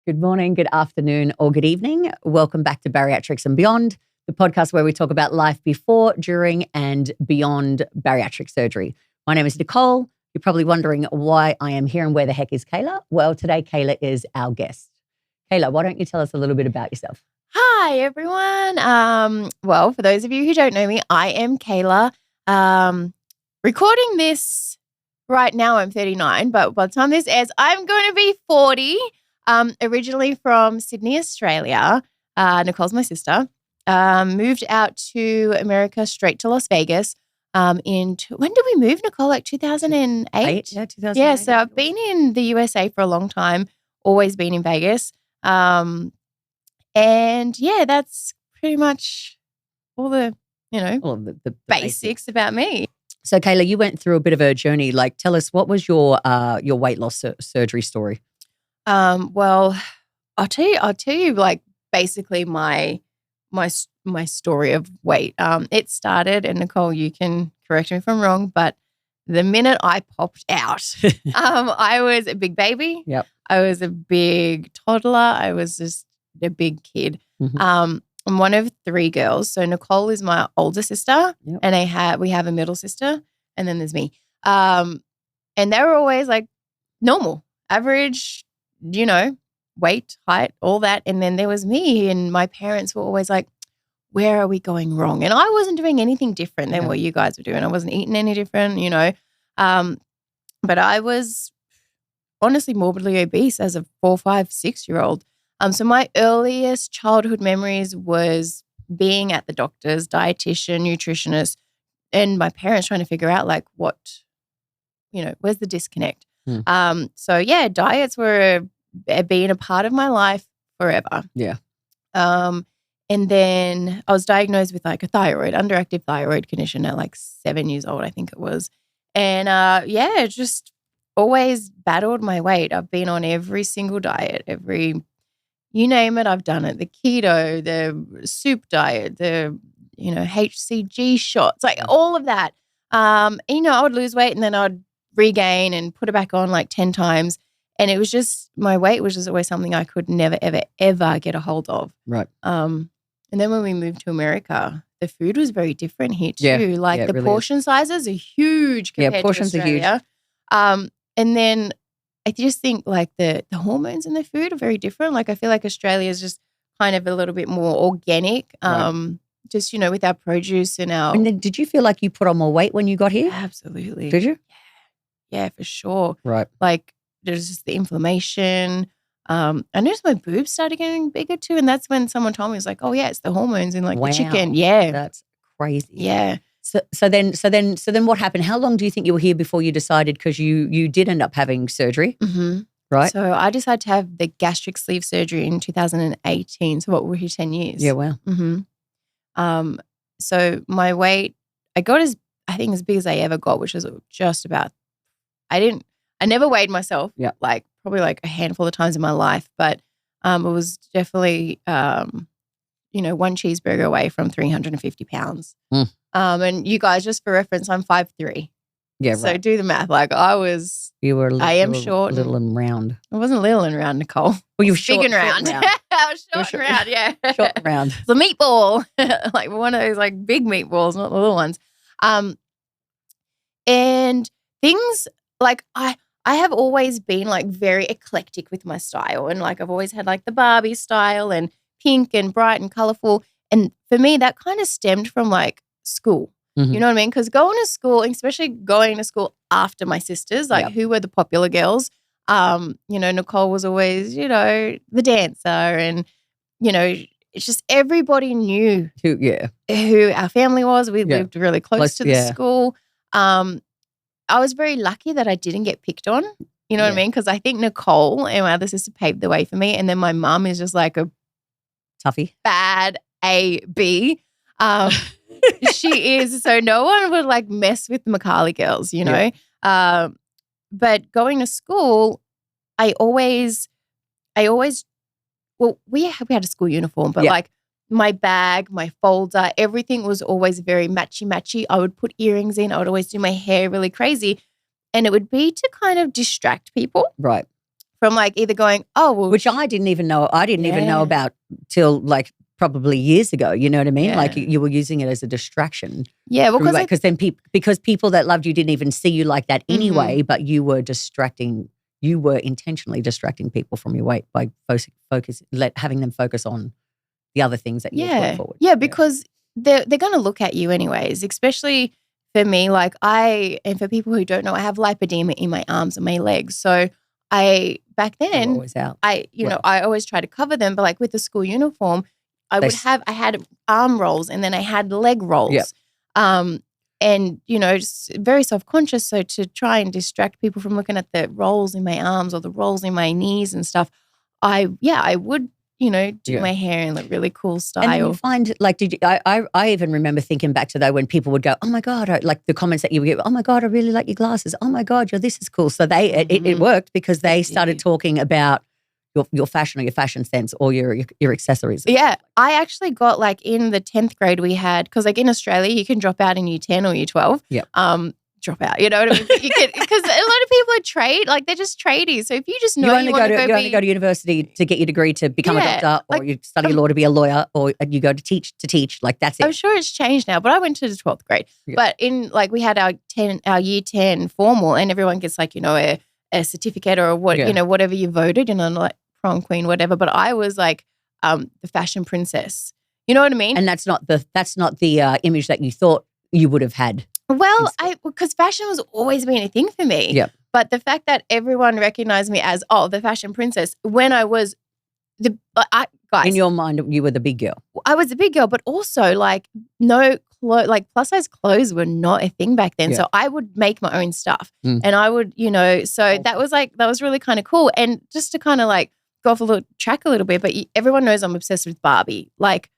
Good morning, good afternoon, or good evening. Welcome back to Bariatrics and Beyond, the podcast where we talk about life before, during, and beyond bariatric surgery. My name is Nicole. You're probably wondering why I am here and where the heck is Kayla? Well, today Kayla is our guest. Kayla, why don't you tell us a little bit about yourself? Hi, everyone. Well, for those of you who don't know me, I am Kayla. Recording this right now, I'm 39, but by the time this airs, I'm going to be 40. Originally from Sydney, Australia. Nicole's my sister. Moved out to America straight to Las Vegas. When did we move, Nicole? Like 2008? Yeah, 2008. Yeah, so I've been in the USA for a long time, always been in Vegas. And yeah, that's pretty much all the, the basics about me. So Kayla, you went through a bit of a journey. Like, tell us, what was your weight loss surgery story? Well, I'll tell you like basically my story of weight. It started, and Nicole, you can correct me if I'm wrong, but the minute I popped out, I was a big baby. Yep. I was a big toddler. I was just a big kid. Mm-hmm. I'm one of three girls. So Nicole is my older sister, yep. and we have a middle sister, and then there's me. And they were always like normal, average, weight, height, all that. And then there was me, and my parents were always like, where are we going wrong? And I wasn't doing anything different than what you guys were doing. I wasn't eating any different, but I was honestly morbidly obese as a 4, 5, 6-year-old. So my earliest childhood memories was being at the doctor's, dietitian, nutritionist, and my parents trying to figure out like where's the disconnect? So yeah, diets were being a part of my life forever. Yeah. And then I was diagnosed with like a underactive thyroid condition at like 7 years old, I think it was. And just always battled my weight. I've been on every single diet, you name it, I've done it. The keto, the soup diet, the, HCG shots, like all of that. I would lose weight and then I'd regain and put it back on like 10 times. And it was just, my weight was just always something I could never, ever, ever get a hold of. Right. And then when we moved to America, the food was very different here too. Yeah. The really portion sizes are huge compared portions to Australia. Are huge. And then I just think like the hormones in the food are very different. Like I feel like Australia is just kind of a little bit more organic. Right. Just, with our produce and our... And then did you feel like you put on more weight when you got here? Absolutely. Did you? Yeah, for sure. Right. Like there's just the inflammation. I noticed my boobs started getting bigger too. And that's when someone told me, it was like, oh yeah, it's the hormones in like the chicken. Yeah. That's crazy. Yeah. So then what happened? How long do you think you were here before you decided, because you did end up having surgery, right? So I decided to have the gastric sleeve surgery in 2018. So what, we're here 10 years. Yeah, wow. So my weight, I got as big as I ever got, which was just about, I never weighed myself, like probably like a handful of times in my life, but it was definitely, one cheeseburger away from 350 pounds. And you guys, just for reference, I'm 5'3". Yeah, right. So do the math. Like I am short. Little and round. I wasn't little and round, Nicole. Well, you're big and round. I was short and round, yeah. Short and round. It's a meatball. Like one of those like big meatballs, not the little ones. And things like I have always been like very eclectic with my style. And like I've always had like the Barbie style and pink and bright and colorful. And for me, that kind of stemmed from like school. Mm-hmm. You know what I mean? Because going to school, especially going to school after my sisters, like who were the popular girls, Nicole was always, the dancer, and, it's just everybody knew who our family was. We lived really close to the school. I was very lucky that I didn't get picked on, you know what I mean? Because I think Nicole and my other sister paved the way for me. And then my mum is just like a toughie, bad A-B. She is. So no one would like mess with the Macaulay girls, but going to school, we had a school uniform, but like my bag, my folder, everything was always very matchy. I would put earrings in. I would always do my hair really crazy. And it would be to kind of distract people. Right. from like either going, oh, well. Which I didn't even know. I didn't even know about till like probably years ago. You know what I mean? Yeah. Like you were using it as a distraction. Yeah, well, because then because people that loved you didn't even see you like that anyway, but you were distracting. You were intentionally distracting people from your weight by having them focus on the other things that you were putting forward. Yeah, because they're going to look at you anyways, especially for me. Like and for people who don't know, I have lipedema in my arms and my legs. So back then, always out. I always try to cover them, but like with the school uniform, I had arm rolls and then I had leg rolls. Yep. And, just very self-conscious. So to try and distract people from looking at the rolls in my arms or the rolls in my knees and stuff, I would, do my hair in like really cool style. And you find like, I even remember thinking back to though when people would go, oh my God, like the comments that you would get, oh my God, I really like your glasses. Oh my God, this is cool. So it worked because they started talking about your fashion or your fashion sense or your accessories. Yeah. I actually got like in the 10th grade we had, because like in Australia you can drop out in year 10 or year 12. Yeah. Drop out, you know what I mean? Because a lot of people are they're just tradies. So if you just know you only go to university to get your degree to become a doctor, or you study law to be a lawyer, or you go to teach, like that's it. I'm sure it's changed now, but I went to the 12th grade. Yeah. But in like we had our year 10 formal, and everyone gets like, a certificate or what, whatever you voted, like prom queen, whatever. But I was like the fashion princess. You know what I mean? And that's not the image that you thought you would have had. Well, because fashion was always been a thing for me. Yeah. But the fact that everyone recognized me as the fashion princess when I was guys, in your mind, you were the big girl. I was a big girl, but also like plus size clothes were not a thing back then. Yeah. So I would make my own stuff, and I would, that was really kind of cool. And just to kind of like go off track a little bit, but everyone knows I'm obsessed with Barbie. Like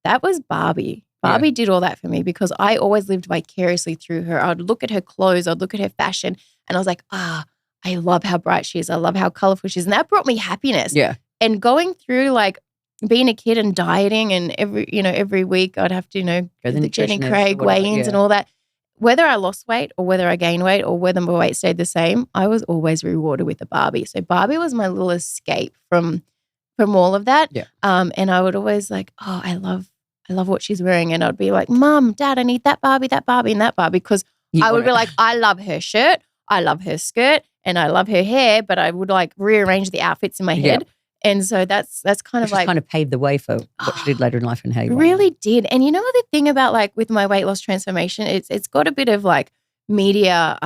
that was Barbie. Barbie did all that for me because I always lived vicariously through her. I'd look at her clothes, I'd look at her fashion, and I was like, I love how bright she is. I love how colorful she is. And that brought me happiness. Yeah. And going through like being a kid and dieting, and every week I'd have to, go to the Jenny Craig weigh-ins and all that. Whether I lost weight or whether I gained weight or whether my weight stayed the same, I was always rewarded with a Barbie. So Barbie was my little escape from all of that. Yeah. And I would always like, I love what she's wearing. And I'd be like, Mom, Dad, I need that Barbie, and that Barbie. Because I would be like, I love her shirt, I love her skirt, and I love her hair, but I would like rearrange the outfits in my head. And so that's kind of like kind of paved the way for what she did later in life and how you really did. And you know what the thing about like with my weight loss transformation, it's got a bit of like media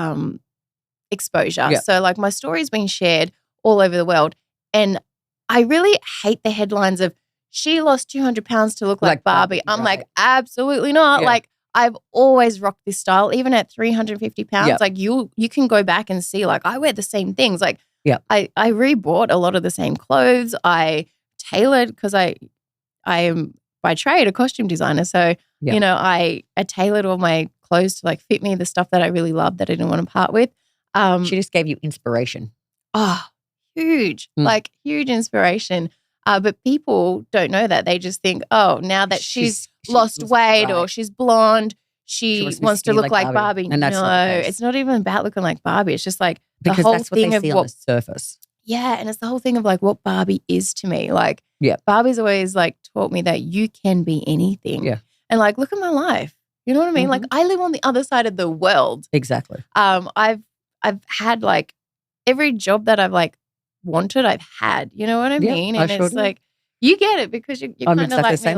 exposure. Yeah. So like my story's been shared all over the world. And I really hate the headlines of she lost 200 pounds to look like Barbie. I'm like, absolutely not. Yeah. Like I've always rocked this style, even at 350 pounds. Yep. Like you can go back and see, like I wear the same things. Like I rebought a lot of the same clothes. I tailored because I am by trade a costume designer. So, I tailored all my clothes to like fit me, the stuff that I really loved that I didn't want to part with. She just gave you inspiration. Oh, huge, like huge inspiration. But people don't know that. They just think, now that she's lost weight or she's blonde, she wants to look like Barbie. And that's it's not even about looking like Barbie. It's just like because the whole that's what thing they of see on the surface. Yeah, and it's the whole thing of like what Barbie is to me. Like, Barbie's always like taught me that you can be anything. Yeah, and like look at my life. You know what I mean? Mm-hmm. Like I live on the other side of the world. Exactly. I've had like every job that I've like wanted, I've had. You know what I mean? And it's like you get it because you're kind of like me.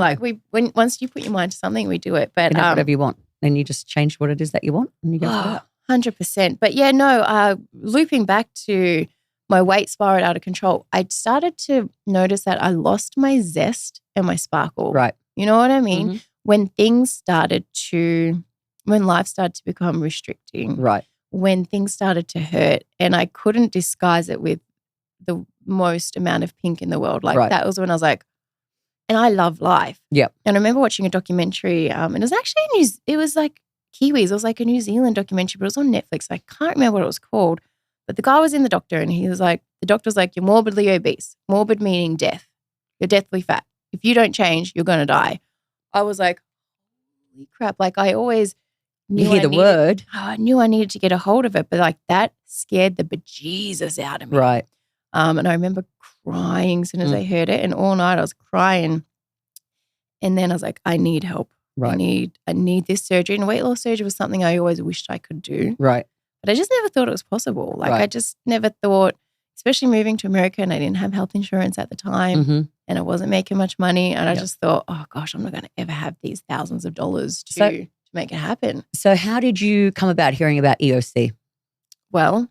Like once you put your mind to something, we do it. But whatever you want, and you just change what it is that you want, and you go for that. 100%. But yeah, no. Looping back to my weight spiraled out of control, I started to notice that I lost my zest and my sparkle. Right. You know what I mean? Mm-hmm. When life started to become restricting. Right. When things started to hurt, and I couldn't disguise it with the most amount of pink in the world. Like that was when I was like, and I love life. Yeah. And I remember watching a documentary, and it was actually it was like Kiwis. It was like a New Zealand documentary, but it was on Netflix. I can't remember what it was called. But the guy was in the doctor, and he was like, the doctor's like, you're morbidly obese. Morbid meaning death. You're deathly fat. If you don't change, you're going to die. I was like, holy crap. Like I always knew you hear the word. I knew I needed to get a hold of it, but like that scared the bejesus out of me. Right. And I remember crying as soon as I heard it, and all night I was crying. And then I was like, I need help. Right. I need this surgery. And weight loss surgery was something I always wished I could do. Right. But I just never thought it was possible. Like Right. I just never thought, especially moving to America, and I didn't have health insurance at the time, and I wasn't making much money. And I just thought, oh gosh, I'm not going to ever have these thousands of dollars to make it happen. So how did you come about hearing about EOC? Well,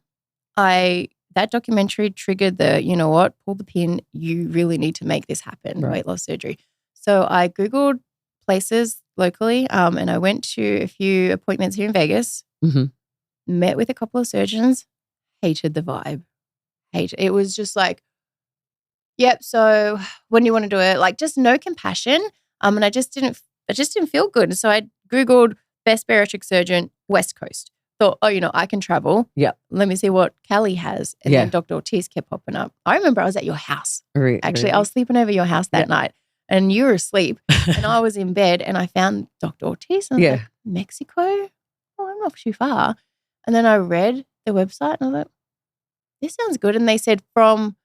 that documentary triggered the, you know what, pull the pin. You really need to make this happen, weight loss surgery. So I Googled places locally, and I went to a few appointments here in Vegas, met with a couple of surgeons, hated the vibe. It was just like, yep, so when do you want to do it? Like just no compassion. And I just didn't feel good. So I Googled best bariatric surgeon, West Coast. Thought, oh, I can travel. Yeah. Let me see what Callie has. And then Dr. Ortiz kept popping up. I remember I was at your house. Actually, I was sleeping over your house that night and you were asleep and I was in bed and I found Dr. Ortiz and I was like, Mexico? Oh, I'm not too far. And then I read the website and I was like, this sounds good. And they said from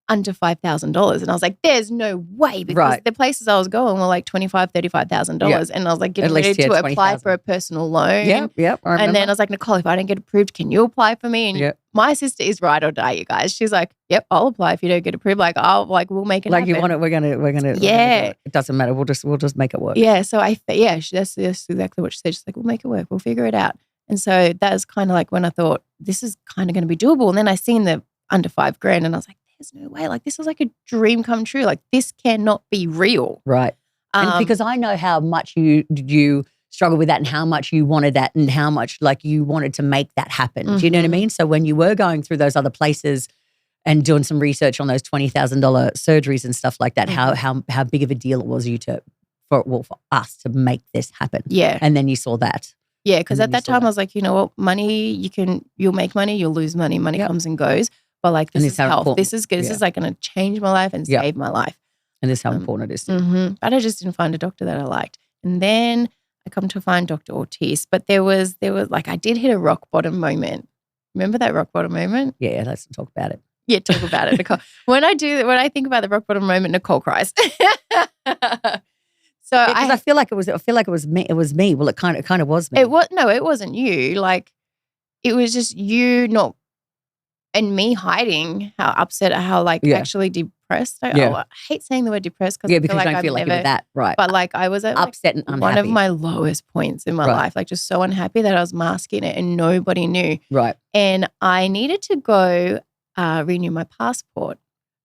under $5,000. And I was like, there's no way because the places I was going were like $25,000, $35,000. And I was like getting ready to apply for a personal loan. Yep. And then I was like, Nicole, if I don't get approved, can you apply for me? And my sister is ride or die, you guys. She's like, yep, I'll apply if you don't get approved. Like, we'll make it happen. You want it, we're gonna yeah. It doesn't matter. We'll just make it work. Yeah. So that's exactly what she said. She's like, we'll make it work. We'll figure it out. And so that was kind of like when I thought this is kind of going to be doable. And then I seen the under $5,000 and I was like, there's no way. Like this is like a dream come true. Like this cannot be real. Right. And because I know how much you struggled with that and how much you wanted that and how much like you wanted to make that happen. Do you know what I mean? So when you were going through those other places and doing some research on those $20,000 surgeries and stuff like that, how big of a deal it was for us to make this happen. Yeah. And then you saw that. Yeah, because at that time I was like, you know what, money, you'll make money, you'll lose money. Money comes and goes. But like this is health. Important. This is good. This is like going to change my life and save my life. And this is how important it is. But I just didn't find a doctor that I liked. And then I come to find Dr. Ortiz. But there was like I did hit a rock bottom moment. Remember that rock bottom moment? Yeah, let's talk about it. Yeah, talk about it, Nicole. When I think about the rock bottom moment, Nicole cries. So I feel like it was me. It was me. Well, it kind of was me. It wasn't you. Like it was just you not and me hiding how upset, how like actually depressed. I hate saying the word depressed because I don't feel like it was that right. But like I was at upset and unhappy. One of my lowest points in my life, like just so unhappy that I was masking it and nobody knew. Right. And I needed to go renew my passport.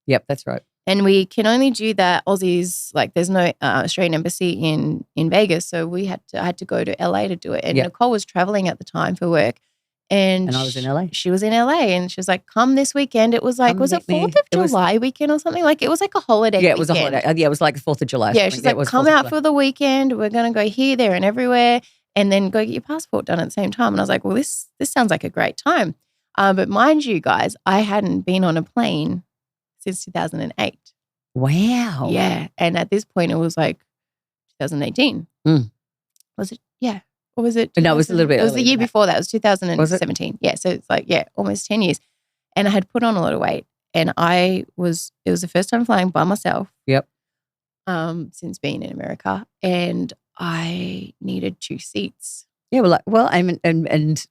Yep, that's right. And we can only do that Aussies, like there's no Australian embassy in Vegas. So I had to go to LA to do it. And Nicole was traveling at the time for work. And I was in LA. She was in LA and she was like, come this weekend. It was like, was it 4th of July weekend or something? Like it was like a holiday weekend. It was a holiday. Yeah, it was like the 4th of July. Yeah, she's like, come out for the weekend. We're going to go here, there and everywhere and then go get your passport done at the same time. And I was like, well, this sounds like a great time. But mind you guys, I hadn't been on a plane since 2008. Wow. Yeah. And at this point, it was like 2018. Was it? Yeah. Or was it? No, it was a little bit. It was the year before that. It was 2017. Yeah. So it's like, almost 10 years. And I had put on a lot of weight. And it was the first time flying by myself. Yep. Since being in America. And I needed 2 seats. Yeah. And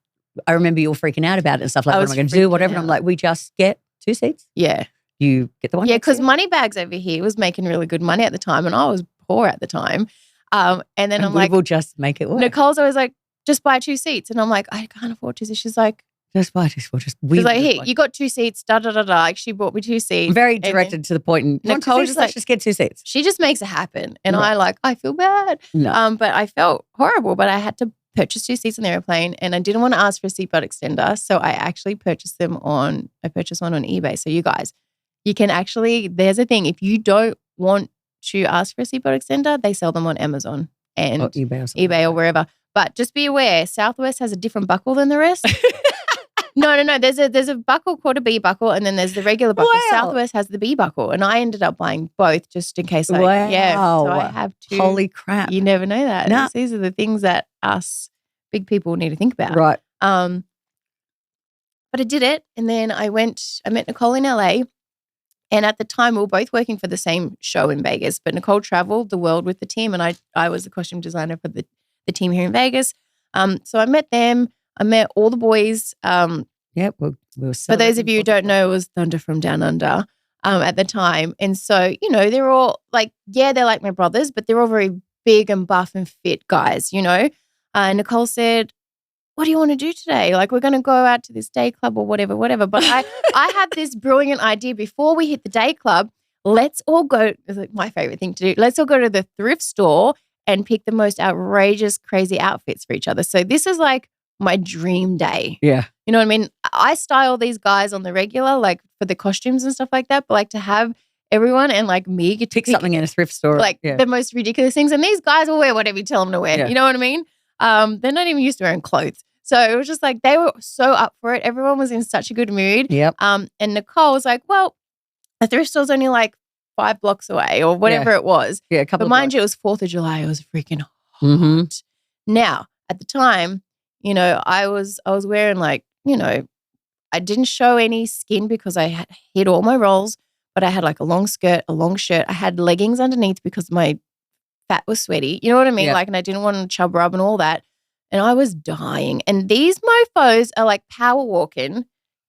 I remember you all freaking out about it and stuff like, what am I going to do? Whatever. And I'm like, we just get 2 seats. Yeah. You get the one. Yeah, because Moneybags over here was making really good money at the time and I was poor at the time. And then I'm like, we'll just make it work. Nicole's always like, just buy 2 seats. And I'm like, I can't afford 2 seats. She's like, just buy 2 seats. She's like, hey, you got 2 seats, da da da da. Like she bought me 2 seats. Very directed to the point. And Nicole just like, just get 2 seats. She just makes it happen. And I feel bad. No. But I felt horrible, but I had to purchase 2 seats on the airplane and I didn't want to ask for a seatbelt extender. So I actually purchased one on eBay. So you guys, you can actually, there's a thing, if you don't want to ask for a seatbelt extender, they sell them on Amazon and eBay or wherever. But just be aware, Southwest has a different buckle than the rest. No. There's a buckle called a B buckle and then there's the regular buckle. Wow. Southwest has the B buckle and I ended up buying both just in case. So I have 2. Holy crap. You never know that. No. These are the things that us big people need to think about. Right. But But I did it. And then I met Nicole in LA. And at the time, we were both working for the same show in Vegas. But Nicole traveled the world with the team, and I was the costume designer for the team here in Vegas. So I met them. I met all the boys. Yep. We were for those of you who don't know, it was Thunder from Down Under at the time. And so, they're all like, they're like my brothers, but they're all very big and buff and fit guys, Nicole said, what do you want to do today? Like, we're going to go out to this day club or whatever. But I had this brilliant idea before we hit the day club. Let's all go, it's like my favorite thing to do. Let's all go to the thrift store and pick the most outrageous, crazy outfits for each other. So this is like my dream day. Yeah. You know what I mean? I style these guys on the regular, like for the costumes and stuff like that. But like to have everyone and like me get to pick something in a thrift store. Like the most ridiculous things. And these guys will wear whatever you tell them to wear. Yeah. You know what I mean? They're not even used to wearing clothes. So it was just like they were so up for it. Everyone was in such a good mood. Yep. And Nicole was like, well, the thrift store's only like 5 blocks away or whatever it was. Yeah, a couple But mind you, it was 4th of July. It was freaking hot. Mm-hmm. Now, at the time, I was wearing like, I didn't show any skin because I had hit all my rolls, but I had like a long skirt, a long shirt. I had leggings underneath because my fat was sweaty. You know what I mean? Yep. Like, and I didn't want to chub rub and all that. And I was dying. And these mofos are like power walking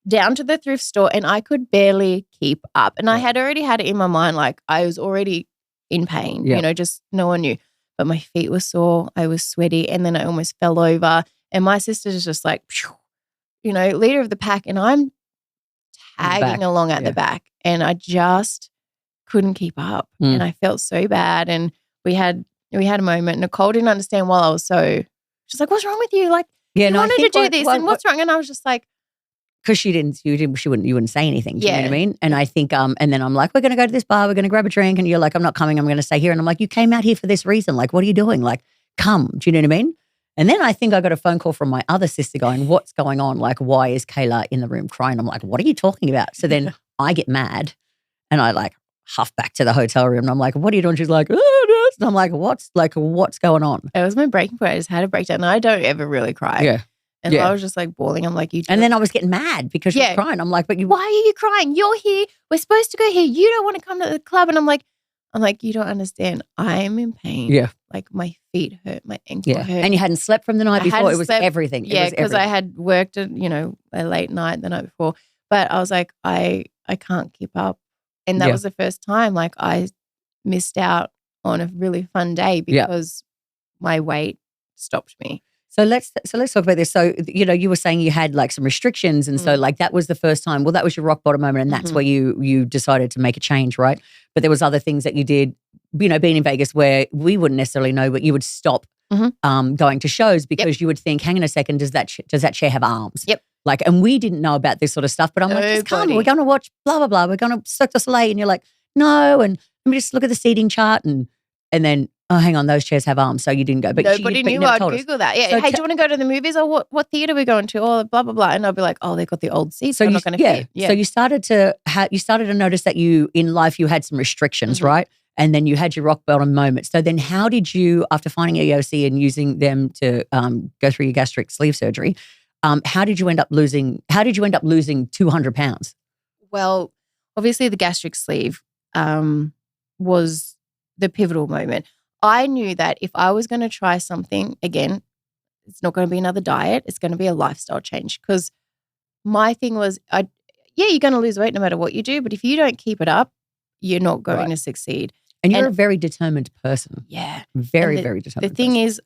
down to the thrift store and I could barely keep up. And I had already had it in my mind, like I was already in pain, just no one knew. But my feet were sore. I was sweaty. And then I almost fell over. And my sister's just like, leader of the pack. And I'm tagging along at the back. And I just couldn't keep up. And I felt so bad. And we had a moment. Nicole didn't understand why I was so, she's like, what's wrong with you? Like, you wanted to do this and what's wrong? And I was just like, because you wouldn't say anything. Do you know what I mean? And I think, and then I'm like, we're going to go to this bar, we're going to grab a drink. And you're like, I'm not coming, I'm going to stay here. And I'm like, you came out here for this reason. Like, what are you doing? Like, come. Do you know what I mean? And then I think I got a phone call from my other sister going, what's going on? Like, why is Kayla in the room crying? I'm like, what are you talking about? So then I get mad and I like huff back to the hotel room. And I'm like, what are you doing? She's like, oh, and I'm like, what's going on? It was my breaking point. I just had a breakdown. And I don't ever really cry. Yeah. And I was just like bawling. I'm like, and then I was getting mad because she was crying. I'm like, but why are you crying? You're here. We're supposed to go here. You don't want to come to the club. And I'm like, you don't understand. I'm in pain. Yeah. Like my feet hurt, my ankle hurt. And you hadn't slept from the night before. It was everything. Yeah, because I had worked a late night the night before. But I was like, I can't keep up. And that was the first time like I missed out on a really fun day because my weight stopped me. So let's talk about this. So, you were saying you had like some restrictions and so like that was the first time. Well, that was your rock bottom moment and that's where you decided to make a change, right? But there was other things that you did, being in Vegas where we wouldn't necessarily know, but you would stop going to shows because you would think, hang on a second, does that chair have arms? Yep. Like, and we didn't know about this sort of stuff, but I'm like, just come, we're going to watch blah, blah, blah. We're going to Cirque du Soleil. And you're like, no. And let me just look at the seating chart and then, oh, hang on, those chairs have arms, so you didn't go. But nobody knew. I'd Google that. Yeah. So hey, do you want to go to the movies or what theater are we going to? Or blah, blah, blah. And I'll be like, oh, they've got the old seats. So I'm not going to fit. Yeah. So you started to notice that in life you had some restrictions, right? And then you had your rock bottom moment. So then how did you, after finding EOC and using them to go through your gastric sleeve surgery, how did you end up losing 200 pounds? Well, obviously the gastric sleeve was the pivotal moment. I knew that if I was going to try something, again, it's not going to be another diet. It's going to be a lifestyle change because my thing was, you're going to lose weight no matter what you do, but if you don't keep it up, you're not going to succeed. And you're a very determined person. Yeah. Very, very determined. The thing is,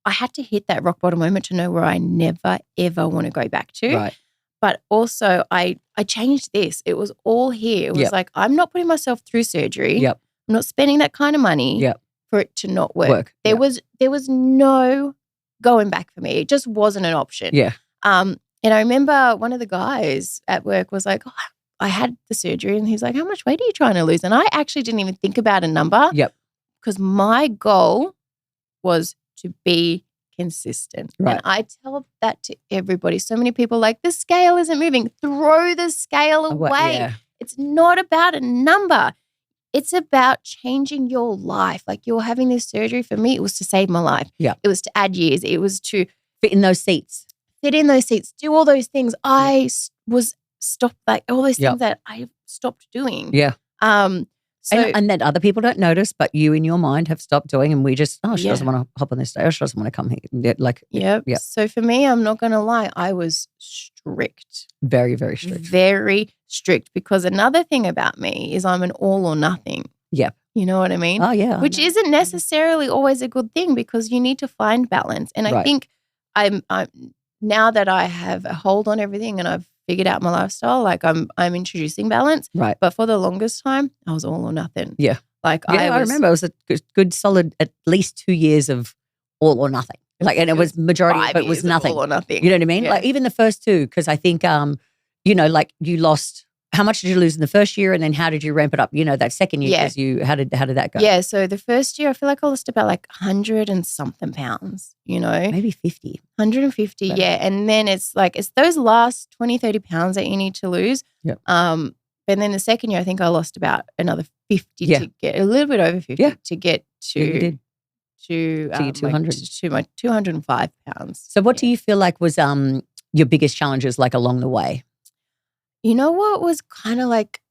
I had to hit that rock bottom moment to know where I never, ever want to go back to. Right. But also I changed this. It was all here. It was like, I'm not putting myself through surgery. Yep. I'm not spending that kind of money for it to not work. There was no going back for me. It just wasn't an option. Yeah. And I remember one of the guys at work was like, oh, I had the surgery and he's like, how much weight are you trying to lose? And I actually didn't even think about a number. Yep. Because my goal was to be consistent. Right. And I tell that to everybody. So many people like, the scale isn't moving. Throw the scale away. Yeah. It's not about a number. It's about changing your life. Like you're having this surgery. For me, it was to save my life. Yeah. It was to add years. It was to fit in those seats. sit in those seats, do all those things. I was stopped, like all those things that I stopped doing. Yeah. So and that other people don't notice, but you in your mind have stopped doing, and we just, she doesn't want to hop on this day, or she doesn't want to come here. So for me, I'm not going to lie, I was strict. Very, very strict. Very strict, because another thing about me is I'm an all or nothing. Yep. You know what I mean? Oh, yeah. Which isn't necessarily always a good thing, because you need to find balance. And I think I'm now that I have a hold on everything and I've figured out my lifestyle, like I'm introducing balance. Right. But for the longest time, I was all or nothing. Yeah. Like I remember it was a good solid at least 2 years of all or nothing. Like, and it was majority of it was nothing. All or nothing. You know what I mean? Yeah. Like even the first two, because I think, like you lost. How much did you lose in the first year, and then how did you ramp it up? That second year, because how did that go? Yeah, so the first year, I feel like I lost about like 100 and something pounds, Maybe 50. 150, yeah. And then it's those last 20, 30 pounds that you need to lose. Yep. And then the second year, I think I lost about another 50 to get, a little bit over 50 to get to your 200. to my 205 pounds. So what do you feel like was your biggest challenges like along the way? You know what was kind of like,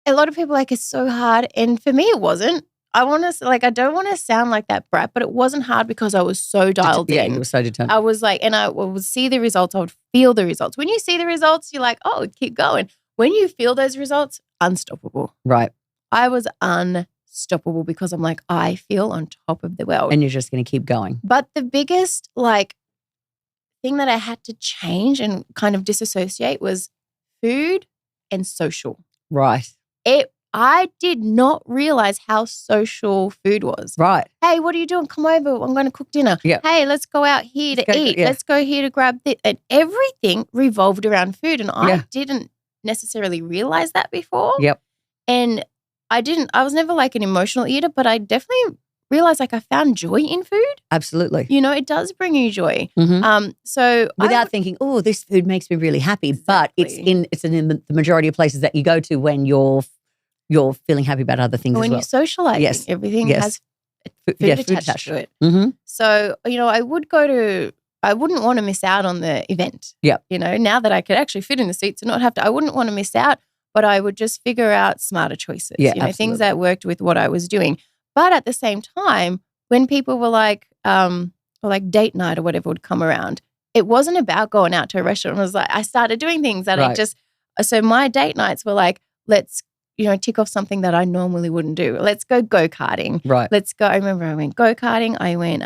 a lot of people like, it's so hard. And for me, it wasn't. I don't want to sound like that brat, but it wasn't hard because I was so dialed in. Yeah, you were so determined. I was like, and I would see the results. I would feel the results. When you see the results, you're like, oh, keep going. When you feel those results, unstoppable. Right. I was unstoppable because I'm like, I feel on top of the world. And you're just going to keep going. But the biggest thing that I had to change and kind of disassociate was food and social. Right. I did not realize how social food was. Right. Hey, what are you doing? Come over. I'm going to cook dinner. Yeah. Hey, let's go out here to eat. Yeah. Let's go here to grab this. And everything revolved around food. And I didn't necessarily realize that before. Yep. And I was never like an emotional eater, but I definitely realized I found joy in food. Absolutely. It does bring you joy. Mm-hmm. So without thinking, oh, this food makes me really happy, but it's in the majority of places that you go to when you're feeling happy about other things when as well. you're socializing, everything has food attached to it. Mm-hmm. So, I wouldn't want to miss out on the event. Yeah. Now that I could actually fit in the seats and not have to, I wouldn't want to miss out, but I would just figure out smarter choices. Yeah, things that worked with what I was doing. But at the same time, when people were like date night or whatever would come around, it wasn't about going out to a restaurant. It was like, I started doing things that so my date nights were like, let's, tick off something that I normally wouldn't do. Let's go go-karting. Right. Let's go. I remember I went go-karting. I went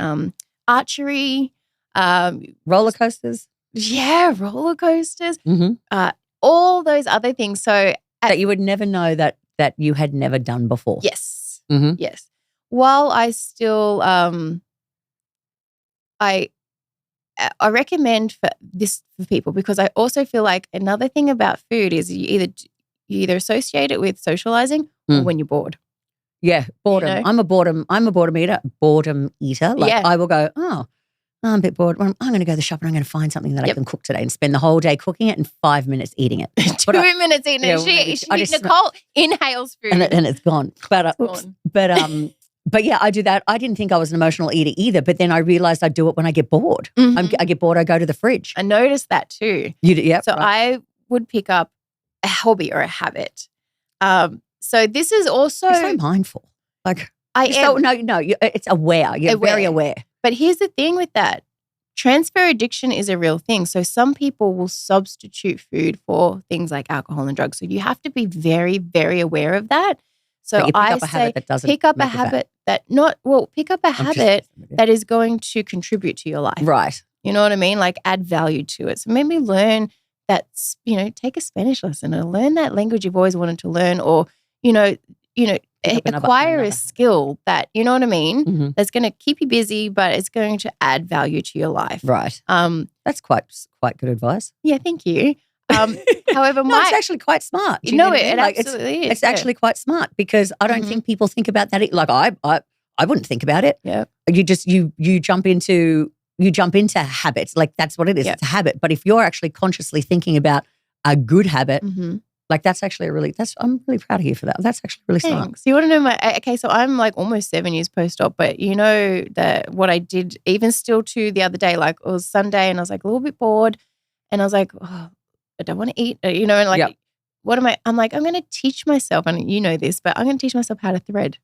archery. Roller coasters. Yeah, roller coasters. Mm-hmm. All those other things. So that you would never know that you had never done before. Yes. Mm-hmm. Yes. While I still, I recommend for people, because I also feel like another thing about food is you either associate it with socializing or when you're bored. Yeah, boredom. I'm a boredom eater. Like I will go, I'm a bit bored. Well, I'm going to go to the shop and I'm going to find something that I can cook today and spend the whole day cooking it and 5 minutes eating it. 2 minutes eating it. Nicole inhales food. And it's gone. But But yeah, I do that. I didn't think I was an emotional eater either, but then I realized I do it when I get bored. Mm-hmm. I get bored, I go to the fridge. I noticed that too. You do, yeah. So I would pick up a hobby or a habit. So this is also You're so mindful. Like I am. No, it's aware. You're very aware. But here's the thing with that. Transfer addiction is a real thing. So some people will substitute food for things like alcohol and drugs. So you have to be very, very aware of that. So I say pick up a habit that is going to contribute to your life. Right. You know what I mean? Like add value to it. So maybe learn that, take a Spanish lesson or learn that language you've always wanted to learn, or, acquire a skill that, you know what I mean? Mm-hmm. That's going to keep you busy, but it's going to add value to your life. Right. That's quite good advice. Yeah, thank you. However, it's actually quite smart. It absolutely is. It's actually quite smart because I don't think people think about that. Like I wouldn't think about it. Yeah. You jump into habits. Like that's what it is. Yeah. It's a habit. But if you're actually consciously thinking about a good habit, Like that's actually I'm really proud of you for that. That's actually really smart. Thanks. You want to know okay, so I'm like almost 7 years post-op, but you know that what I did even still to the other day, like it was Sunday and I was like a little bit bored and I was like, oh, I don't want to eat, and like, Yep. I'm like, I'm going to teach myself, and you know this, but I'm going to teach myself how to thread.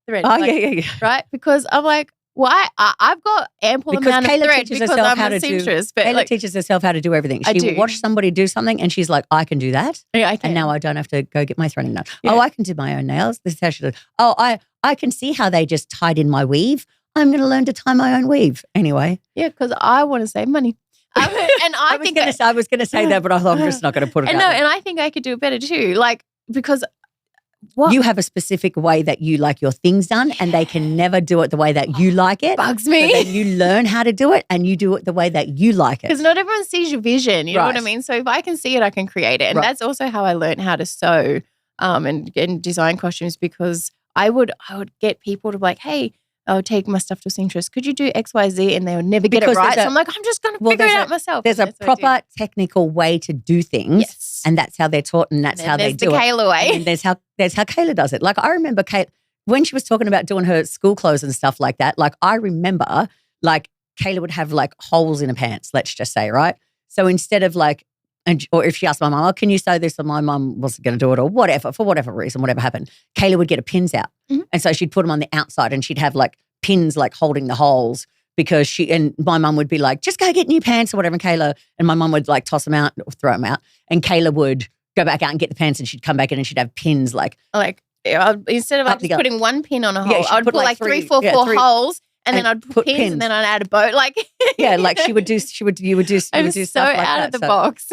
Oh, like, yeah. Right? Because I'm like, why? I've got ample amount of thread because I'm a seamstress. But Kayla teaches herself how to do everything. I She do. will watch somebody do something and she's like, I can do that. Yeah, I can. And now I don't have to go get my threading done. Yeah. Oh, I can do my own nails. This is how she does. Oh, I can see how they just tied in my weave. I'm going to learn to tie my own weave. Anyway. Yeah, because I want to save money. And I was going to say that, but I thought I'm just not going to put it out there. And I think I could do it better too. Like, because you have a specific way that you like your things done and they can never do it the way that you like it. Bugs me. But then you learn how to do it and you do it the way that you like it. Because not everyone sees your vision. You know what I mean? So if I can see it, I can create it. And that's also how I learned how to sew and design costumes, because I would get people to be like, hey, I would take my stuff to a seamstress. Could you do X, Y, Z? And they would never get it right. So I'm like, I'm just going to figure it out myself. There's a proper technical way to do things. Yes. And that's how they're taught and that's how they do it. There's the Kayla way. And there's how Kayla does it. Like I remember when she was talking about doing her school clothes and stuff like that, like I remember like Kayla would have like holes in her pants, let's just say, right? So instead of like, or if she asked my mum, oh, can you sew this? And my mum wasn't going to do it or whatever, for whatever reason, whatever happened, Kayla would get her pins out. Mm-hmm. And so she'd put them on the outside and she'd have like pins like holding the holes because and my mum would be like, just go get new pants or whatever. And my mum would like toss them out or throw them out. And Kayla would go back out and get the pants and she'd come back in and she'd have pins like. Instead of like just putting one pin on a hole, I'd put like three, four holes. And then I'd put pins and then I'd add a bow. Like like you would do stuff like that. I'm so out of the box.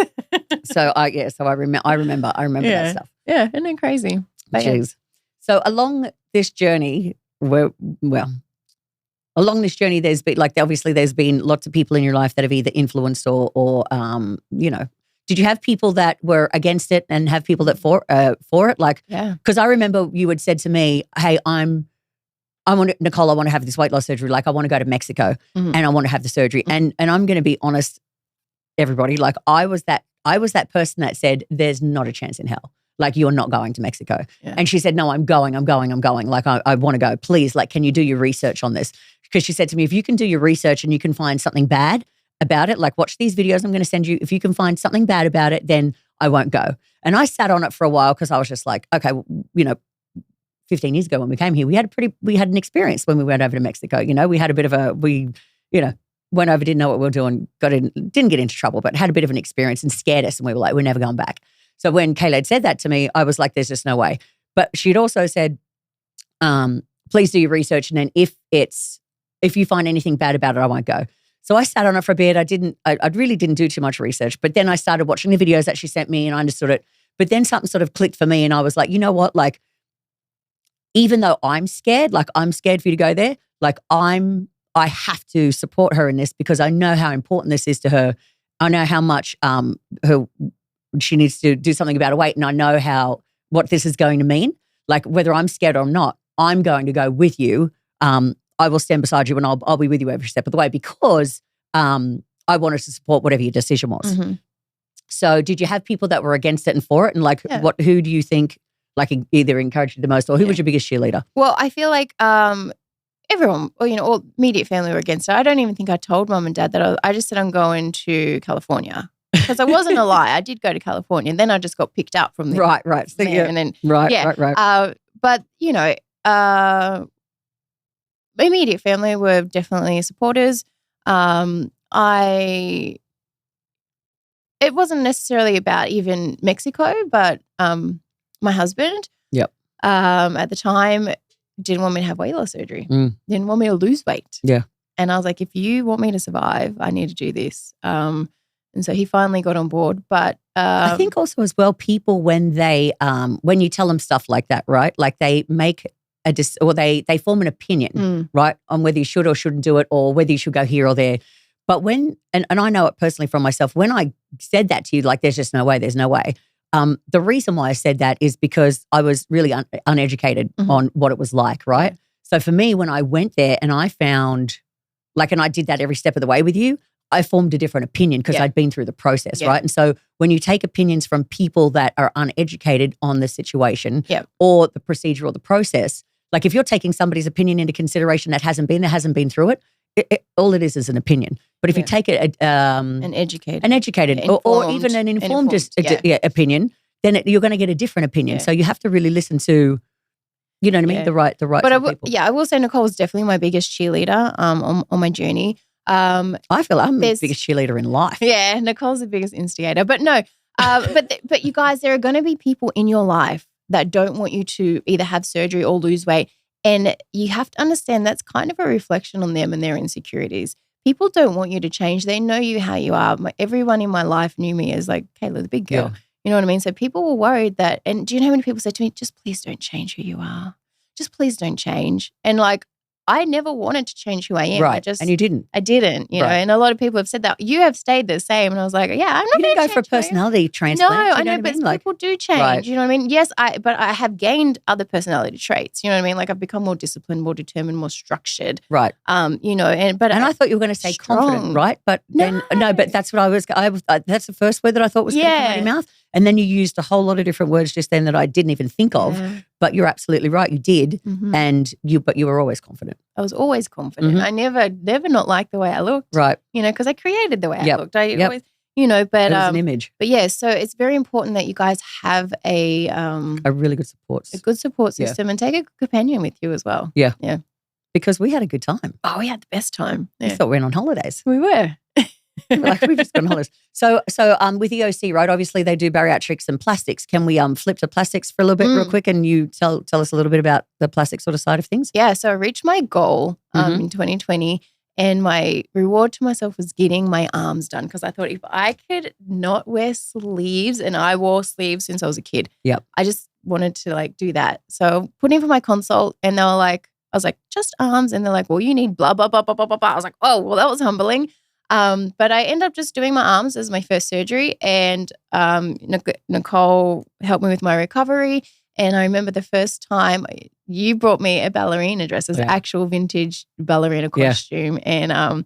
So I remember that stuff. Yeah, isn't it crazy? Jeez. So along this journey, there's been obviously there's been lots of people in your life that have either influenced or did you have people that were against it and have people that for it? Like, because I remember you had said to me, hey, Nicole, I want to have this weight loss surgery. Like I want to go to Mexico and I want to have the surgery. And I'm going to be honest, everybody, like I was that person that said, there's not a chance in hell. Like you're not going to Mexico. Yeah. And she said, no, I'm going. Like I want to go. Please, like, can you do your research on this? Because she said to me, if you can do your research and you can find something bad about it, like watch these videos I'm going to send you. If you can find something bad about it, then I won't go. And I sat on it for a while because I was just like, okay, 15 years ago when we came here, we had an experience when we went over to Mexico. We had a bit of went over, didn't know what we were doing, didn't get into trouble, but had a bit of an experience and scared us. And we were like, we're never going back. So when Kayla had said that to me, I was like, there's just no way. But she'd also said, please do your research. And then if you find anything bad about it, I won't go. So I sat on it for a bit. I really didn't do too much research, but then I started watching the videos that she sent me and I understood it. But then something sort of clicked for me and I was like, you know what? Like, even though I'm scared for you to go there, like I have to support her in this because I know how important this is to her. I know how much she needs to do something about her weight, and I know what this is going to mean. Like whether I'm scared or not, I'm going to go with you. I will stand beside you and I'll be with you every step of the way because I wanted to support whatever your decision was. Mm-hmm. So did you have people that were against it and for it? And like who do you think like either encouraged you the most or who was your biggest cheerleader? Well, I feel like everyone, all immediate family were against it. I don't even think I told mum and dad that. I just said I'm going to California because I wasn't a lie. I did go to California and then I just got picked up from there. Right. So and then, right. But, my immediate family were definitely supporters. It wasn't necessarily about even Mexico, but my husband, at the time, didn't want me to have weight loss surgery. Didn't want me to lose weight. Yeah. And I was like, if you want me to survive, I need to do this. And so he finally got on board. But I think also as well, people when you tell them stuff like that, right? Like they make they form an opinion, right, on whether you should or shouldn't do it or whether you should go here or there. But and I know it personally from myself, when I said that to you, like there's no way. The reason why I said that is because I was really uneducated on what it was like, right? So for me, when I went there and I found, and I did that every step of the way with you, I formed a different opinion because I'd been through the process, right? And so when you take opinions from people that are uneducated on the situation or the procedure or the process, like if you're taking somebody's opinion into consideration that hasn't been through it, all it is an opinion. But if you take it an educated or even an informed opinion, then you're going to get a different opinion. So you have to really listen to, you know what I mean, the right but people. I will say Nicole was definitely my biggest cheerleader on my journey. I feel I'm the biggest cheerleader in life. Yeah, Nicole's the biggest instigator. But no, but you guys, there are going to be people in your life that don't want you to either have surgery or lose weight. And you have to understand that's kind of a reflection on them and their insecurities. People don't want you to change. They know you how you are. Everyone in my life knew me as like Kayla, the big girl. You know what I mean? So people were worried that, and do you know how many people said to me, just please don't change who you are. Just please don't change. And like, I never wanted to change who I am. Right. And you didn't. I didn't, you know, and a lot of people have said that. You have stayed the same. And I was like, I'm not going to go for a personality transplant. No, I know, but people do change. You know what I mean? Yes, but I have gained other personality traits. You know what I mean? Like I've become more disciplined, more determined, more structured. Right. You know, and I thought you were going to say confident, right? But then, no, but that's what that's the first word that I thought was going to come out of your mouth. And then you used a whole lot of different words just then that I didn't even think of. But you're absolutely right. You did. But you were always confident. I was always confident. I never not liked the way I looked. Right. You know, because I created the way I looked. I always, you know, but it was an image. But yeah, so it's very important that you guys have a really good support. A good support system and take a companion with you as well. Yeah. Yeah. Because we had a good time. Oh, we had the best time. We thought we went on holidays. We were. We've just gone on holidays. So with EOC, right, obviously they do bariatrics and plastics. Can we flip to plastics for a little bit real quick and you tell us a little bit about the plastic sort of side of things? Yeah, so I reached my goal in 2020 and my reward to myself was getting my arms done because I thought if I could not wear sleeves, and I wore sleeves since I was a kid. Yep. I just wanted to like do that. So put in for my consult and they were like, I was like, just arms. And they're like, well, you need blah, blah, blah, blah, blah, blah. I was like, oh, well, that was humbling. But I ended up just doing my arms as my first surgery and Nicole helped me with my recovery. And I remember the first time you brought me a ballerina dress, as actual vintage ballerina costume. And I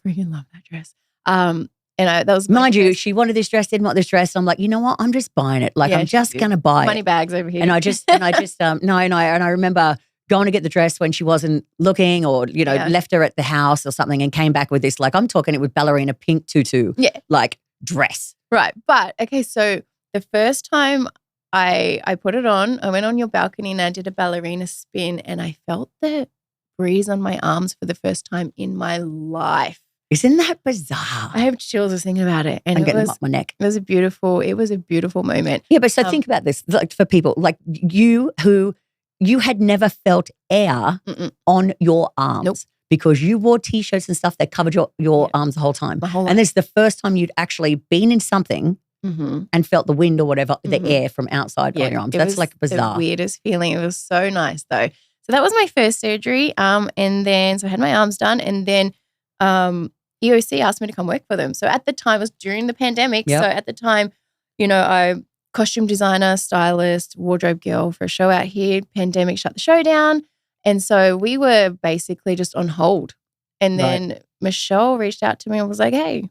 freaking love that dress. And that was mind you, she wanted this dress, didn't want this dress. I'm like, you know what? I'm just buying it. Like I'm just going to buy money bags over here. And I I remember going to get the dress when she wasn't looking or, you know, left her at the house or something and came back with this, like I'm talking it with ballerina pink tutu, like dress. Right. But, okay, so the first time I put it on, I went on your balcony and I did a ballerina spin and I felt the breeze on my arms for the first time in my life. Isn't that bizarre? I have chills just thinking about it. And I'm getting them up my neck. It was a beautiful moment. Yeah, but so think about this, like for people like you who you had never felt air on your arms because you wore T-shirts and stuff that covered your arms the whole time. And this is the first time you'd actually been in something and felt the wind or whatever, the air from outside on your arms. That's like bizarre. The weirdest feeling. It was so nice though. So that was my first surgery. And then, so I had my arms done and then EOC asked me to come work for them. So at the time, it was during the pandemic. So at the time, you know, I costume designer, stylist, wardrobe girl for a show out here. Pandemic shut the show down. And so we were basically just on hold. And then Michelle reached out to me and was like, hey,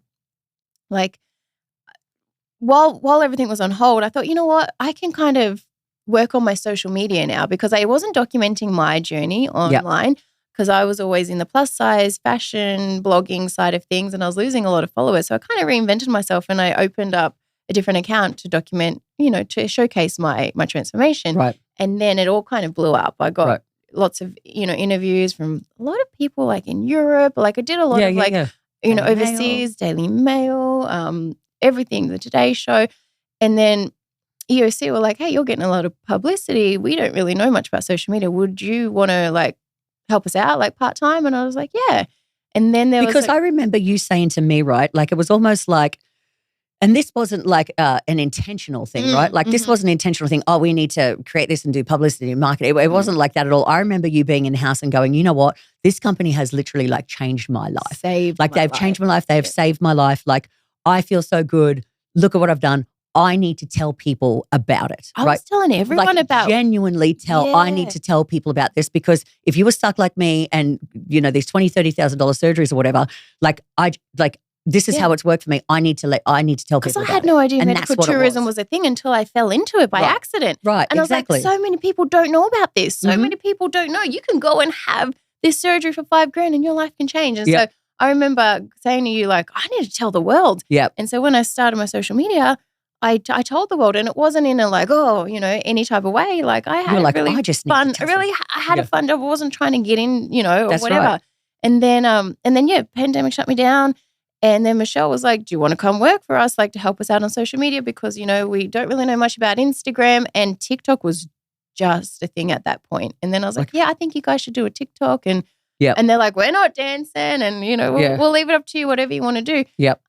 like while everything was on hold, I thought, you know what, I can kind of work on my social media now because I wasn't documenting my journey online because I was always in the plus size, fashion, blogging side of things and I was losing a lot of followers. So I kind of reinvented myself and I opened up a different account to document, you know, to showcase my transformation. Right. And then it all kind of blew up. I got lots of, you know, interviews from a lot of people like in Europe. Like I did a lot of you know, overseas, Daily Mail, everything, the Today Show. And then EOC were like, hey, you're getting a lot of publicity. We don't really know much about social media. Would you want to like help us out like part-time? And I was like, yeah. And then because I remember you saying to me, right, like it was almost like, and this wasn't like an intentional thing, right? Like this was an intentional thing. Oh, we need to create this and do publicity and marketing. It wasn't like that at all. I remember you being in the house and going, you know what? This company has literally like changed my life. They've changed my life. They've saved my life. Like I feel so good. Look at what I've done. I need to tell people about it. I was telling everyone about genuinely I need to tell people about this because if you were stuck like me and, you know, these $20,000, $30,000 surgeries or whatever, this is how it's worked for me. I need to tell people because I about had it. no idea And medical that's what it tourism was a thing until I fell into it by accident. Right, and exactly. I was like, so many people don't know about this. So many people don't know. You can go and have this surgery for $5,000 and your life can change. And so I remember saying to you, like, I need to tell the world. Yep. And so when I started my social media, I told the world, and it wasn't in a like, any type of way. Like I had really I just fun. need to Really, I had a fun job. I wasn't trying to get in, or That's whatever. right. And then, pandemic shut me down. And then Michelle was like, do you want to come work for us, like to help us out on social media? Because, we don't really know much about Instagram, and TikTok was just a thing at that point. And then I was like, I think you guys should do a TikTok. And they're like, we're not dancing, and, we'll leave it up to you, whatever you want to do. Yep.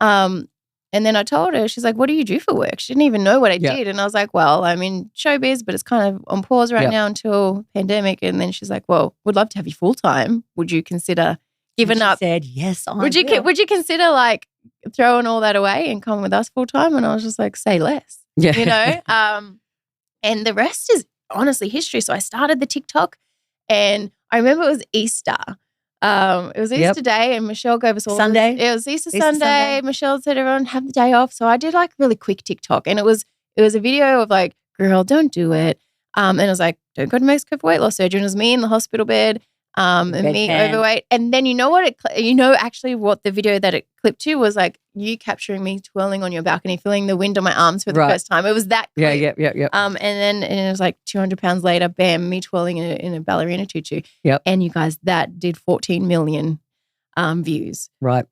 And then I told her, she's like, what do you do for work? She didn't even know what I did. And I was like, well, I'm in showbiz, but it's kind of on pause right now until pandemic. And then she's like, well, would love to have you full time. Would you consider giving up? Said, yes, I would you consider like throwing all that away and coming with us full time? And I was just like, say less, and the rest is honestly history. So I started the TikTok, and I remember it was Easter. It was Easter Day, and Michelle gave us all Sunday. It was Easter Sunday. Michelle said everyone have the day off, so I did like really quick TikTok, and it was a video of like, girl, don't do it. And it was like, don't go to Mexico for weight loss surgery. And it was me in the hospital bed, and me overweight. And then actually what the video that it clipped to was like you capturing me twirling on your balcony, feeling the wind on my arms for the first time. It was that clip. Yeah. And then it was like 200 pounds later, bam, me twirling in a ballerina tutu. Yep. And you guys, that did 14 million views. Right.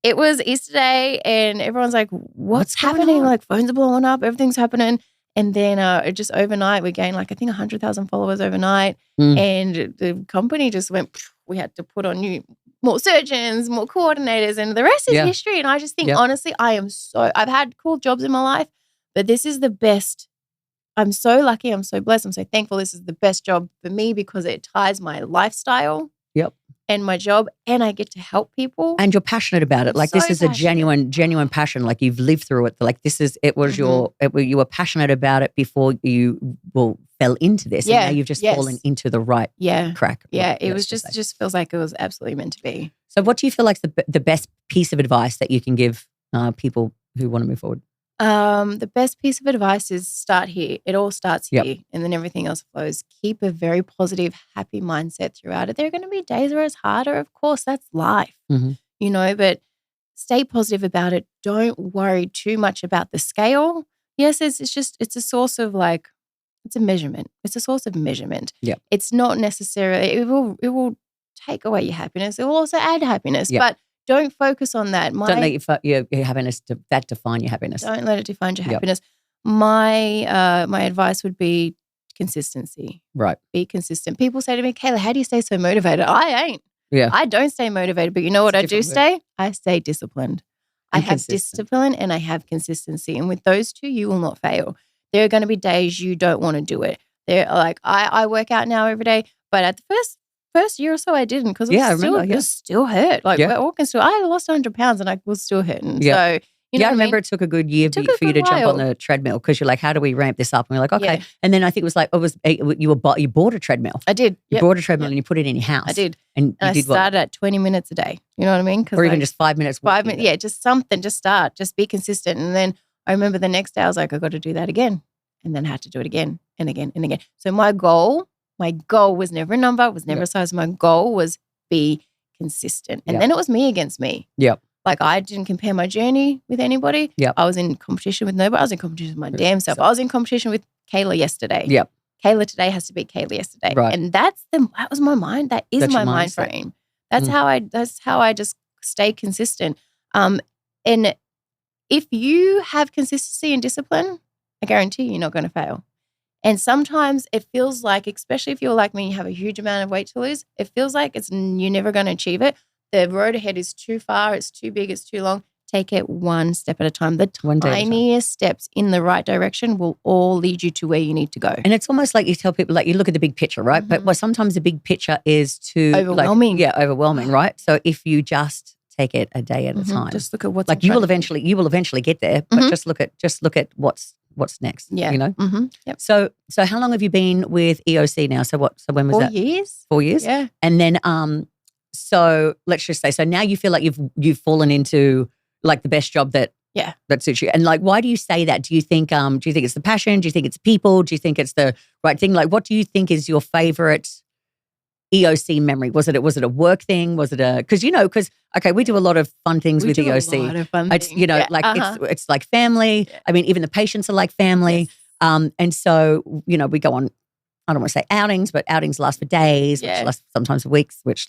It was Easter Day, and everyone's like, what's happening? on? Like phones are blowing up, everything's happening. And then it just overnight, we gained like, I think 100,000 followers overnight. And the company just went, we had to put on more surgeons, more coordinators, and the rest is history. And I just think, honestly, I've had cool jobs in my life, but this is the best. I'm so lucky. I'm so blessed. I'm so thankful. This is the best job for me because it ties my lifestyle and my job, and I get to help people. And you're passionate about it. Like, this is a genuine passion. Like, you've lived through it. Like, you were passionate about it before you fell into this. And now you've just fallen into the right crack. Yeah, it was just feels like it was absolutely meant to be. So what do you feel like the best piece of advice that you can give people who want to move forward? The best piece of advice is start here. It all starts here, and then everything else flows. Keep a very positive, happy mindset throughout it. There are going to be days where it's harder. Of course, that's life, but stay positive about it. Don't worry too much about the scale. Yes, it's a source of it's a measurement. It's a source of measurement. Yeah. It's not necessarily, it will take away your happiness. It will also add happiness, but don't focus on that. Don't let your happiness define your happiness. Don't let it define your happiness. My advice would be consistency. Right. Be consistent. People say to me, Kayla, how do you stay so motivated? I ain't. Yeah. I don't stay motivated, but you know what I do stay? I stay disciplined. I have discipline and I have consistency. And with those two, you will not fail. There are going to be days you don't want to do it. They're like, I work out now every day, but at the first year or so I didn't because it was still hurt. Like walking still, I lost 100 pounds and I was still hurting. Yeah. So, I remember it took a good year for you to jump on the treadmill because you're like, how do we ramp this up? And we're like, okay. Yeah. And then I think it was like, you bought a treadmill. I did. You bought a treadmill and you put it in your house. I did. And I started at 20 minutes a day. You know what I mean? Or even just 5 minutes. 5 minutes. Yeah, just something. Just start. Just be consistent. And then I remember the next day I was like, I got to do that again. And then I had to do it again and again and again. So my goal was never a number, was never a size. My goal was be consistent. And then it was me against me. Yep. Like I didn't compare my journey with anybody. Yep. I was in competition with nobody. I was in competition with my damn self. I was in competition with Kayla yesterday. Yep. Kayla today has to beat Kayla yesterday. Right. And that was my mind. That's my mind frame. That's how I just stay consistent. And if you have consistency and discipline, I guarantee you're not going to fail. And sometimes it feels like, especially if you're like me, you have a huge amount of weight to lose, it feels like you're never going to achieve it. The road ahead is too far, it's too big, it's too long. Take it one step at a time. The tiniest steps in the right direction will all lead you to where you need to go. And it's almost like you tell people, like you look at the big picture, right? Mm-hmm. But sometimes the big picture is too overwhelming. Overwhelming, right? So if you just take it a day at a time, just look at what's like you will eventually get there. But just look at what's next. Yeah, you know. Mm-hmm. Yep. So how long have you been with EOC now? So when was that? 4 years. 4 years. Yeah. And then so let's just say, so now you feel like you've fallen into like the best job that suits you. And like, why do you say that? Do you think it's the passion? Do you think it's people? Do you think it's the right thing? Like, what do you think is your favorite EOC memory? Was it a work thing? Was it because okay, we do a lot of fun things with EOC. A lot of fun things. It's like family. Yeah. I mean, even the patients are like family. Yes. And so, we go on, I don't want to say outings, but outings last for days, which last sometimes for weeks, which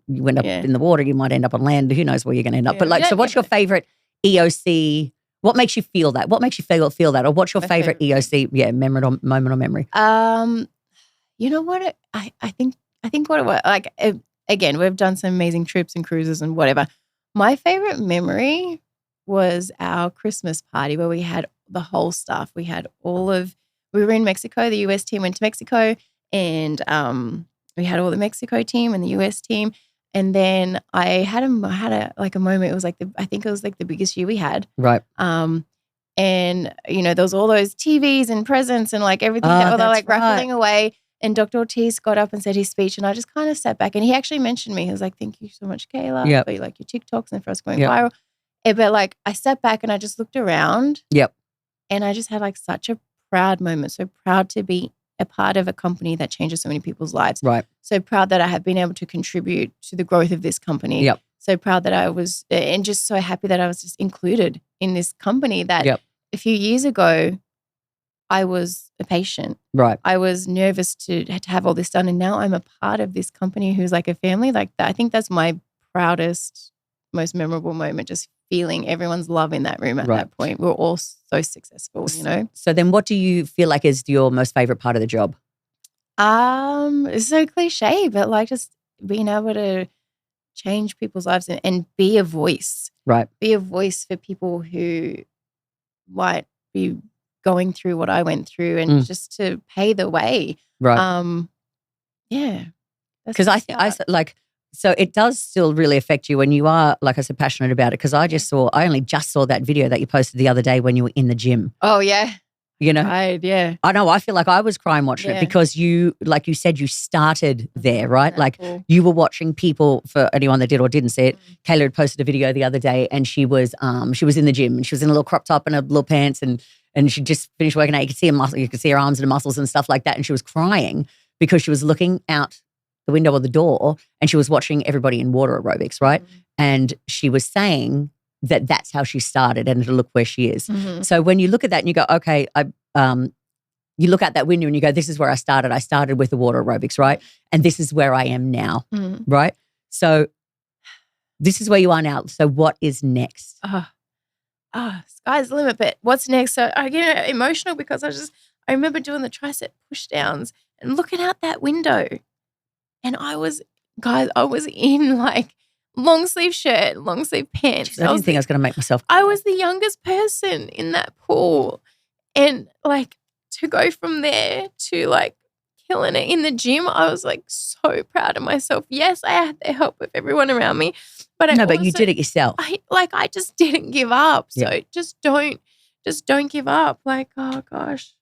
you end up in the water, you might end up on land, who knows where you're going to end up. But like, so what's your favorite EOC? What makes you feel that? What makes you feel that? Or what's your favorite EOC moment or memory? You know what? I think what it was, like, again, we've done some amazing trips and cruises and whatever. My favorite memory was our Christmas party where we had the whole staff. We were in Mexico. The US team went to Mexico, and we had all the Mexico team and the US team. And then I had a moment. It was like I think it was like the biggest year we had. Right. And there was all those TVs and presents and like everything that were like raffling away. And Dr. Ortiz got up and said his speech, and I just kind of sat back. And he actually mentioned me. He was like, "Thank you so much, Kayla, for like your TikToks and for us going viral." But like, I sat back and I just looked around. Yep. And I just had like such a proud moment. So proud to be a part of a company that changes so many people's lives. Right. So proud that I have been able to contribute to the growth of this company. Yep. So proud that I was, and just so happy that I was just included in this company that a few years ago, I was a patient. Right. I was nervous to have all this done. And now I'm a part of this company who's like a family like that. I think that's my proudest, most memorable moment, just feeling everyone's love in that room at that point. We're all so successful, So then what do you feel like is your most favorite part of the job? It's so cliche, but like just being able to change people's lives and be a voice. Right. Be a voice for people who might be going through what I went through, and just to pay the way. Right. Because I think so it does still really affect you when you are, like I said, passionate about it. Because I only just saw that video that you posted the other day when you were in the gym. Oh yeah. Right, yeah. I know. I feel like I was crying watching it because you, like you said, you started there, right? Like you were watching people. For anyone that did or didn't see it, Kayla had posted a video the other day, and she was in the gym, and she was in a little crop top and a little pants, and she just finished working out. You could see her muscle, you could see her arms and her muscles and stuff like that, and she was crying because she was looking out the window of the door and she was watching everybody in water aerobics, right? And she was saying that that's how she started, and to look where she is. So when you look at that and you go, okay, you look out that window and you go, this is where I started. I started with the water aerobics, right? And this is where I am now, right? So this is where you are now. So what is next? Sky's the limit. But what's next? So I get emotional because I remember doing the tricep push downs and looking out that window, and I was in like long sleeve shirt, long sleeve pants. I didn't think I was going to make myself cry. I was the youngest person in that pool. And like to go from there to like killing it in the gym, I was like so proud of myself. Yes, I had the help of everyone around me, but but you did it yourself. I just didn't give up. So just don't give up. Like, oh gosh,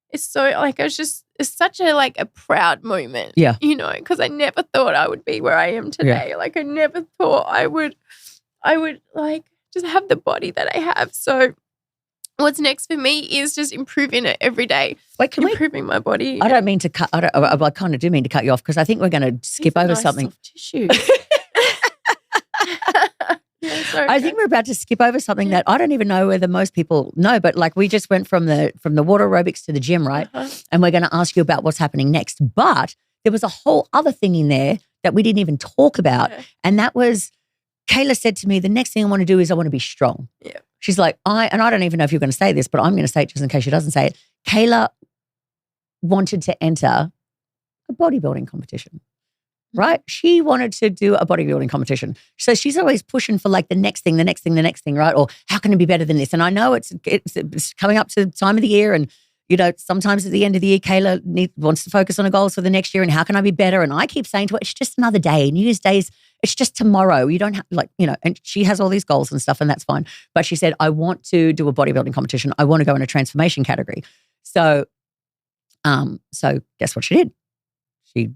it's so like it's such a like a proud moment. Yeah, because I never thought I would be where I am today. Yeah. Like I never thought I would like just have the body that I have. So what's next for me is just improving it every day. Wait, improving my body. I don't mean to cut. I kind of do mean to cut you off because I think we're going to skip over something. Soft tissue. I think we're about to skip over something that I don't even know whether most people know, but like we just went from the water aerobics to the gym, right? And we're going to ask you about what's happening next. But there was a whole other thing in there that we didn't even talk about, and that was Kayla said to me, the next thing I want to do is I want to be strong. Yeah. She's like, I don't even know if you're going to say this, but I'm going to say it just in case she doesn't say it. Kayla wanted to enter a bodybuilding competition, right? She wanted to do a bodybuilding competition. So she's always pushing for like the next thing, right? Or how can it be better than this? And I know it's coming up to the time of the year, and sometimes at the end of the year, Kayla wants to focus on her goals for the next year and how can I be better? And I keep saying to her, it's just another day. New Year's Day's, it's just tomorrow. You don't have and she has all these goals and stuff, and that's fine. But she said, I want to do a bodybuilding competition. I want to go in a transformation category. So guess what she did? She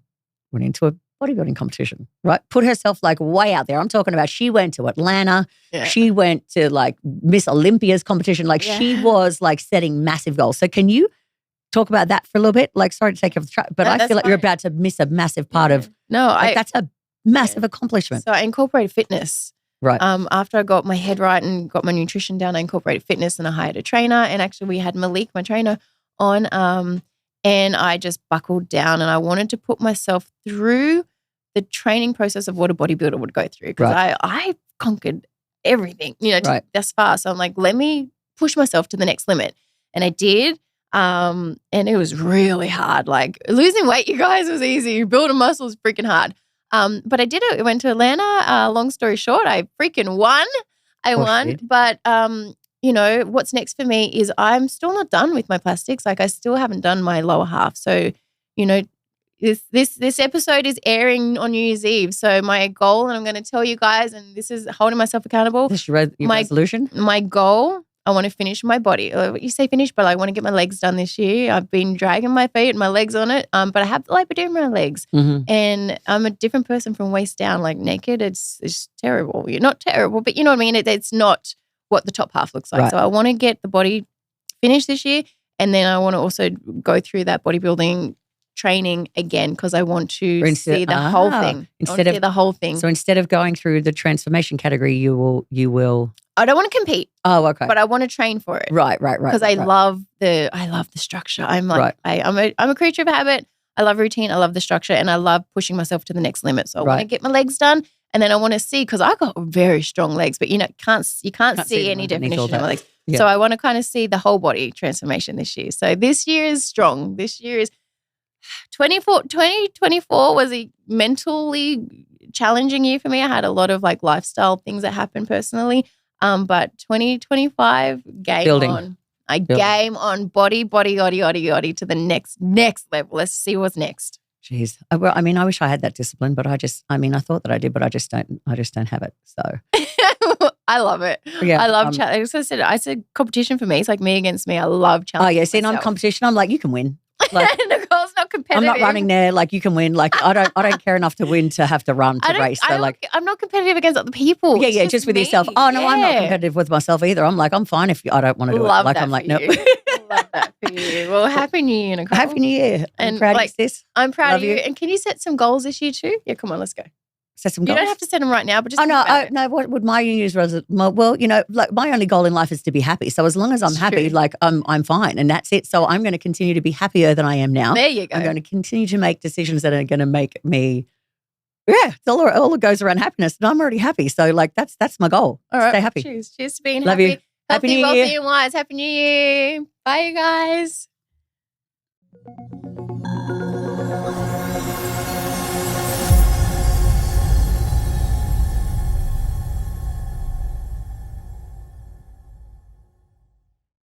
went into a bodybuilding competition, right? Put herself like way out there. I'm talking about she went to Atlanta. Yeah. She went to like Miss Olympia's competition. Like she was like setting massive goals. So can you talk about that for a little bit? Like, sorry to take you off the track, but I feel like you're about to miss a massive part of. No, that's a massive accomplishment. So I incorporated fitness. Right. After I got my head right and got my nutrition down, I incorporated fitness and I hired a trainer. And actually we had Malik, my trainer, on. And I just buckled down and I wanted to put myself through the training process of what a bodybuilder would go through. Because I conquered everything, thus far. So I'm like, let me push myself to the next limit. And I did. And it was really hard. Like losing weight, you guys, was easy. Building muscle is freaking hard. But I did it. I went to Atlanta. Long story short, I freaking won. I won. But, what's next for me is I'm still not done with my plastics. Like I still haven't done my lower half. So, this episode is airing on New Year's Eve. So my goal, and I'm going to tell you guys, and this is holding myself accountable. This is your resolution? My goal, I want to finish my body. You say finish, but I want to get my legs done this year. I've been dragging my feet and my legs on it, but I have the lipedema legs. And I'm a different person from waist down, like naked. It's terrible. You're not terrible, but you know what I mean? It's not what the top half looks like. Right. So I want to get the body finished this year, and then I want to also go through that bodybuilding training again because I want to see the whole thing. The whole thing. So instead of going through the transformation category, you will. I don't want to compete. Oh, okay. But I want to train for it. Right. Because I love the structure. I'm like I'm a creature of habit. I love routine. I love the structure, and I love pushing myself to the next limit. So I want to get my legs done, and then I want to see because I got very strong legs, but you can't see any definition of my legs. Yeah. So I want to kind of see the whole body transformation this year. So this year is strong. This year is 2024 was a mentally challenging year for me. I had a lot of like lifestyle things that happened personally. But 2025 game on. Game on body to the next level. Let's see what's next. Jeez. Well, I mean, I wish I had that discipline, but I thought that I did, but I just don't have it. So I love it. Yeah, I love challenge. I said competition for me. It's like me against me. I love challenge. Oh yeah, see, and I'm competition. I'm like, you can win. Like, Nicole's not competitive. I'm not running there. Like you can win. Like I don't care enough to win to have to run to race. So like I'm not competitive against other people. Yeah, just with yourself. Oh no, I'm not competitive with myself either. I'm like, I'm fine if I don't want to do it. Like I'm like, nope. Love that for you. Well, happy New Year, Nicole. Happy New Year. I'm proud of you, sis. I'm proud of you. And can you set some goals this year too? Yeah, come on, let's go. Set some goals. You don't have to set them right now, but just no. What would my New Year's resolution? Well, like my only goal in life is to be happy. So as long as I'm happy, like I'm fine, and that's it. So I'm going to continue to be happier than I am now. There you go. I'm going to continue to make decisions that are going to make me. Yeah, it's all it goes around happiness, and I'm already happy. So like that's my goal. All right, stay happy. Cheers to being Love happy. You. Healthy, Happy New wealthy, Year. and wise. Happy New Year. Bye, you guys.